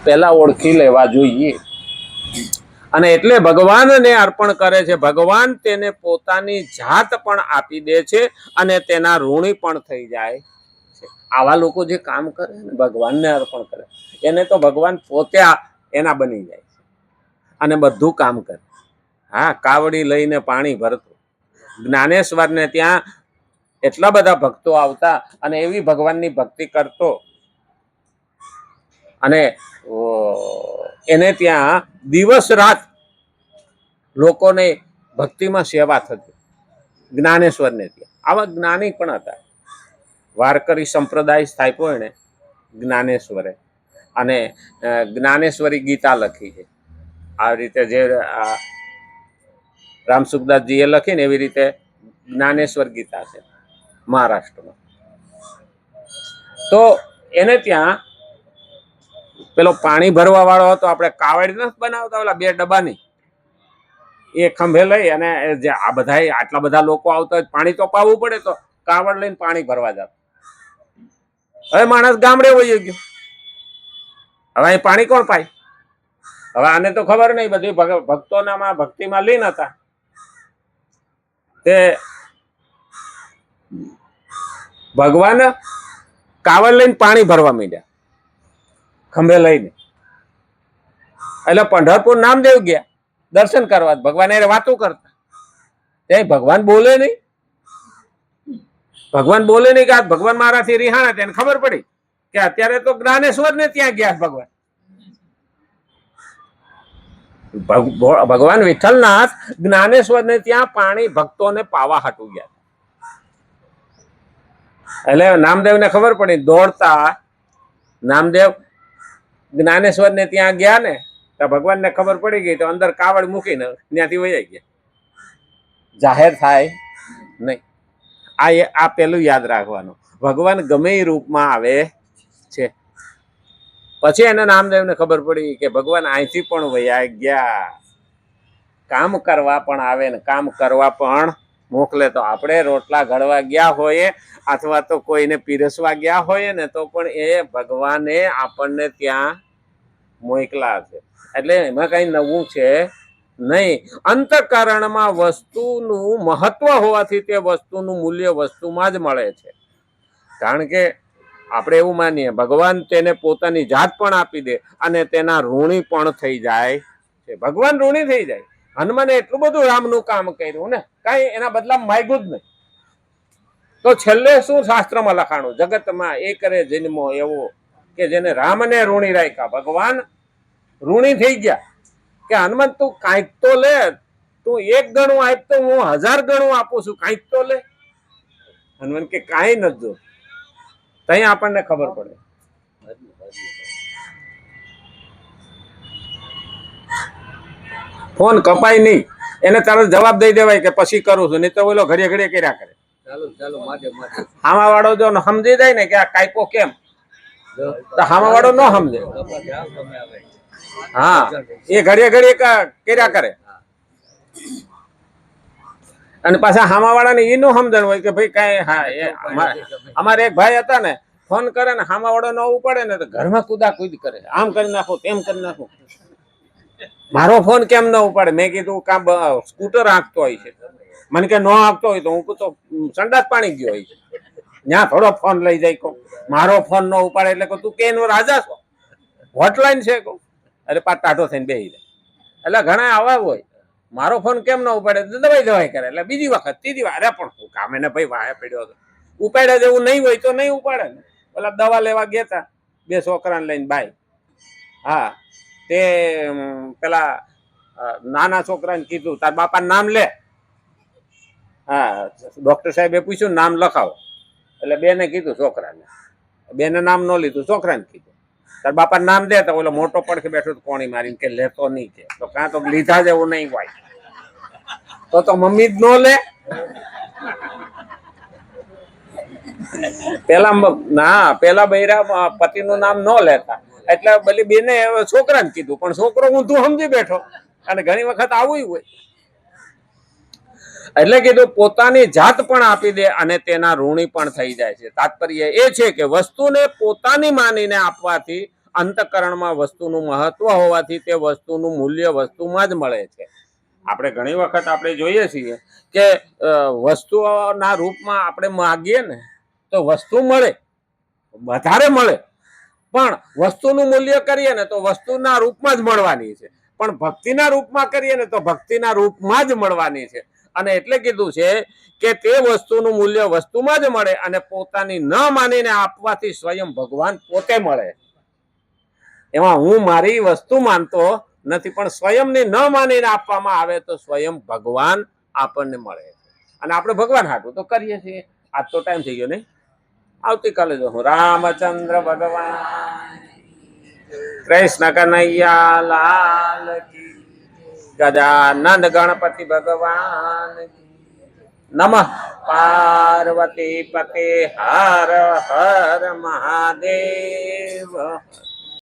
પહેલા ઓળખી લેવા જોઈએ. અને એટલે ભગવાનને અર્પણ કરે છે. ભગવાન તેને પોતાની જાત પણ આપી દે છે અને તેના ઋણી પણ થઈ જાય છે. આવા લોકો જે કામ કરે ને ભગવાનને અર્પણ કરે એને તો ભગવાન પોતે એના બની જાય છે અને બધું કામ કરે. હા, કાવડી લઈને પાણી ભરતો, જ્ઞાનેશ્વરને ત્યાં એટલા બધા ભક્તો આવતા અને એવી ભગવાનની ભક્તિ કરતો અને એને ત્યાં દિવસ રાત લોકોને ભક્તિમાં સેવા થતી. જ્ઞાનેશ્વરને ત્યાં આવા જ્ઞાની પણ હતા. વારકરી સંપ્રદાય સ્થાપ્યો એને જ્ઞાનેશ્વરે અને જ્ઞાનેશ્વરી ગીતા લખી છે. આ રીતે જે રામસુખદાસજીએ લખી ને એવી રીતે જ્ઞાનેશ્વર ગીતા છે મહારાષ્ટ્રમાં. તો એને ત્યાં પેલો પાણી ભરવા વાળો હતો, આપણે કાવડ નથી બનાવતા ઓલા 2 ડબ્બાની, એ ખંભે લઈ અને જે આ બધા આટલા બધા લોકો આવતા હોય પાણી તો પાવું પડે, તો કાવડ લઈને પાણી ભરવા જતા. હવે માણસ ગામડે વયો ગયો, હવે અહીં પાણી કોણ પાય? હવે આને તો ખબર નહીં, બધી ભક્તોનામાં ભક્તિમાં લીન હતા. તે ભગવાન કાવડ લઈને પાણી ભરવા માંડ્યા ખંભે લઈને. એટલે પંઢરપુર નામદેવ ગયા દર્શન કરવા. ભગવાન એ વાતો કરતા, ત્યાં ભગવાન બોલે નહીં. ભગવાન બોલે નહીં કે આ ભગવાન મારાથી રિહાણા. તેને ખબર પડી કે અત્યારે તો જ્ઞાનેશ્વર ને ત્યાં ગયા ભગવાન. ભગવાન વિઠ્ઠલનાથ જ્ઞાનેશ્વર ને ત્યાં પાણી ભક્તોને પાવા હાટુ ગયા. એટલે નામદેવ ને ખબર પડી, દોડતા નામદેવ જ્ઞાનેશ્વર ને ત્યાં ગયા ને તો ભગવાન ને ખબર પડી ગઈ, તો અંદર કાવડ મૂકીને ત્યાંથી વહી ગયા. જાહેર થાય નહીં. આ પેલું યાદ રાખવાનું, ભગવાન ગમે એ રૂપમાં આવે છે. પછી એને નામદેવને ખબર પડી કે ભગવાન અહીંથી પણ વયા ગયા, કામ કરવા પણ આવે ને કામ કરવા પણ મોકલે. તો આપણે રોટલા ઘડવા ગયા હોઈએ અથવા તો કોઈને પીરસવા ગયા હોઈએ ને તો પણ એ ભગવાને આપણને ત્યાં મોકલા છે. એટલે એમાં કઈ નવું છે નહીં. અંતઃકરણમાં વસ્તુનું મહત્વ હોવાથી તે વસ્તુનું મૂલ્ય વસ્તુમાં જ મળે છે. કારણ કે આપણે એવું માનીએ ભગવાન તેને પોતાની જાત પણ આપી દે અને તેના ઋણી પણ થઈ જાય છે. ભગવાન ઋણી થઈ જાય. હનુમાને એટલું બધું રામનું કામ કર્યું ને, કઈ એના બદલામાં માગ્યું જ નહીં. તો છેલ્લે શું શાસ્ત્રમાં લખાણું, જગતમાં એ કરે જન્મો એવો કે જેને રામને ઋણી રાખ્યા. ભગવાન ઋણી થઈ ગયા કે હનુમાન તું કાંઈક તો લે, તું 1 ગણું આપ તો હું 1000 ગણું આપું છું, કાંઈક તો લે. હનુમાન કે કાંઈ નથી જો. ત્યાં આપણને ખબર પડે. ફોન કપાય નહીં, એને તરત જવાબ દઈ દેવાય કે પછી કરું છું, નહીં તો ઓલો ઘડીએ ઘડીએ કર્યા કરે. હામા વાળો જો સમજી જાય ને કે આ કાયકો કેમ, તો હામા વાળો ન સમજે. હા, એ ઘડીએ ઘડીએ કર્યા કરે અને પાછા હામા વાળા ને એ નો સમજણ હોય કે ભાઈ કઈ. હા, અમારે એક ભાઈ હતા ને, ફોન કરે ને હામા વાળો ન ઉપાડે ને તો ઘરમાં કુદાકુદ કરે, આમ કરી નાખો તેમ કરી નાખો. મારો ફોન કેમ ન ઉપાડે? મેં કીધું કામ સ્કૂટર હાંકતો હોય છે. મને કે ન હાંકતો હોય તો હું તો સંડાસ પાણી ગયો હોય છે, ત્યાં થોડો ફોન લઈ જાય. કહું મારો ફોન ન ઉપાડે એટલે કહું તું કે એનો રાજા છો, હોટલાઈન છે કહું. એટલે પાછ ટાઢો થઈને બેસી જાય. એટલે ઘણા આવા હોય, મારો ફોન કેમ ન ઉપાડે? દવાઈ દવાઈ કરે. એટલે બીજી વખત ત્રીજી વાર, અરે પણ હું કામ એને ભાઈ વાહે પડ્યો હતો, ઉપાડ્યા જેવું નહીં હોય તો નહીં ઉપાડે ને. પેલા દવા લેવા ગયા હતા 2 છોકરાને લઈને બાઈ. હા, તે પેલા નાના છોકરાને કીધું તાર બાપાનું નામ લે. હા, ડોક્ટર સાહેબે પૂછ્યું નામ લખાવો. એટલે 2ને કીધું છોકરાને, 2ને નામ ન લીધું, છોકરાને કીધું તાર બાપાનું નામ દે. તો ઓલો મોટો પડખે બેઠો કોણી મારીને કે લેતો નહીં છે. તો કાં તો લીધા જેવું નહીં હોય તો મમ્મી જ ન લે. પેલા બૈરા પતિનું નામ ન લેતા એટલે ભલે 2ને છોકરાને કીધું, પણ છોકરો ઊંધું સમજી બેઠો. અને ઘણી વખત આવું હોય. એટલે કીધું પોતાની જાત પણ આપી દે અને તેના ઋણી પણ થઈ જાય છે. તાત્પર્ય એ છે કે વસ્તુને પોતાની માનીને આપવાથી અંતઃકરણમાં વસ્તુનું મહત્વ હોવાથી તે વસ્તુનું મૂલ્ય વસ્તુમાં જ મળે છે. આપણે ઘણી વખત આપણે જોઈએ છીએ કે વસ્તુઓના રૂપમાં આપણે માગીએ ને તો વસ્તુ મળે, વધારે મળે, પણ વસ્તુનું મૂલ્ય કરીએ ને તો વસ્તુના રૂપમાં જ મળવાની છે. પણ ભક્તિના રૂપમાં કરીએ ને તો ભક્તિના રૂપમાં જ મળવાની છે. અને એટલે કીધું છે કે તે વસ્તુનું મૂલ્ય વસ્તુમાં જ મળે અને પોતાની ન માનીને આપવાથી સ્વયં ભગવાન પોતે મળે. એમાં હું મારી વસ્તુ માનતો નથી, પણ સ્વયંને ન માનીને આપવામાં આવે તો સ્વયં ભગવાન આપણને મળે. અને આપણે ભગવાન હાટું તો કરીએ છીએ. આજ તો ટાઈમ થઈ ગયો નહીં, આવતીકાલે જો હું રામચંદ્ર ભગવાન કૃષ્ણ કનૈયા લાલ કી, ગજાનંદ ગણપતિ ભગવાન નમઃ પાર્વતી પતે હર હર મહાદેવ.